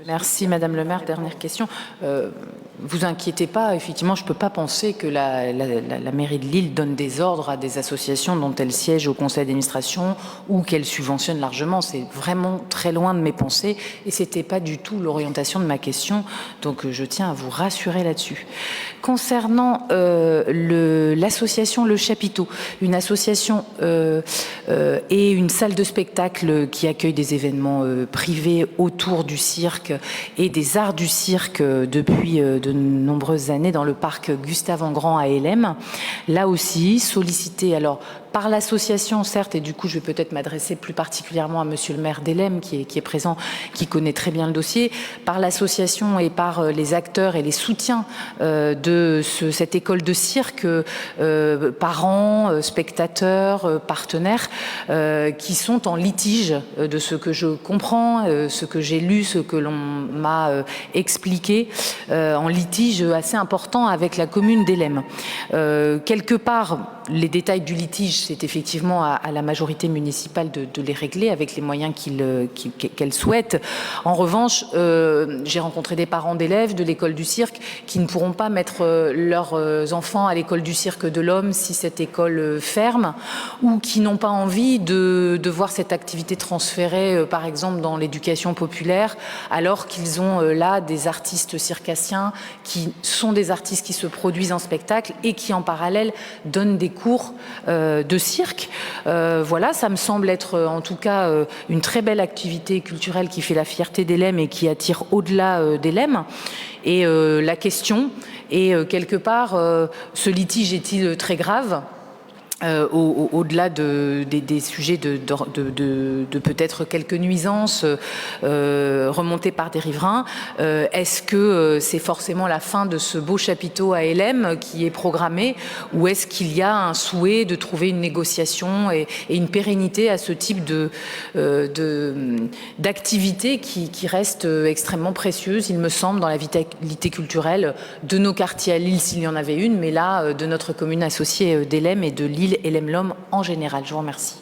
Merci Madame le maire. Dernière question. Vous inquiétez pas, effectivement, je ne peux pas penser que la mairie de Lille donne des ordres à des associations dont elle siège au conseil d'administration ou qu'elle subventionne largement. C'est vraiment très loin de mes pensées et ce n'était pas du tout l'orientation de ma question. Donc je tiens à vous rassurer là-dessus. Concernant l'association Le Chapiteau, une association et une salle de spectacle qui accueille des événements privés autour du cirque et des arts du cirque depuis de nombreuses années dans le parc Gustave-Engrand à Hélène. Là aussi, sollicité alors par l'association, certes, et du coup, je vais peut-être m'adresser plus particulièrement à monsieur le maire d'Hélène, qui est présent, qui connaît très bien le dossier, par l'association et par les acteurs et les soutiens de cette école de cirque, parents, spectateurs, partenaires, qui sont en litige de ce que je comprends, ce que j'ai lu, ce que l'on m'a expliqué, en litige assez important avec la commune d'Hélène. Quelque part, les détails du litige, c'est effectivement à la majorité municipale de les régler avec les moyens qu'elle souhaite. En revanche, j'ai rencontré des parents d'élèves de l'école du cirque qui ne pourront pas mettre leurs enfants à l'école du cirque de l'Homme si cette école ferme, ou qui n'ont pas envie de voir cette activité transférée, par exemple, dans l'éducation populaire, alors qu'ils ont là des artistes circassiens qui sont des artistes qui se produisent en spectacle et qui, en parallèle, donnent des cours de cirque. Voilà, ça me semble être en tout cas une très belle activité culturelle qui fait la fierté d'Hélène et qui attire au-delà d'Hélène. Et la question est quelque part, ce litige est-il très grave ? Au-delà des sujets de peut-être quelques nuisances remontées par des riverains, est-ce que c'est forcément la fin de ce beau chapiteau à Hélène qui est programmé, ou est-ce qu'il y a un souhait de trouver une négociation et une pérennité à ce type d'activité qui reste extrêmement précieuse, il me semble, dans la vitalité culturelle de nos quartiers à Lille, s'il y en avait une, mais là, de notre commune associée d'Hélène et de Lille et l'Homme en général. Je vous remercie.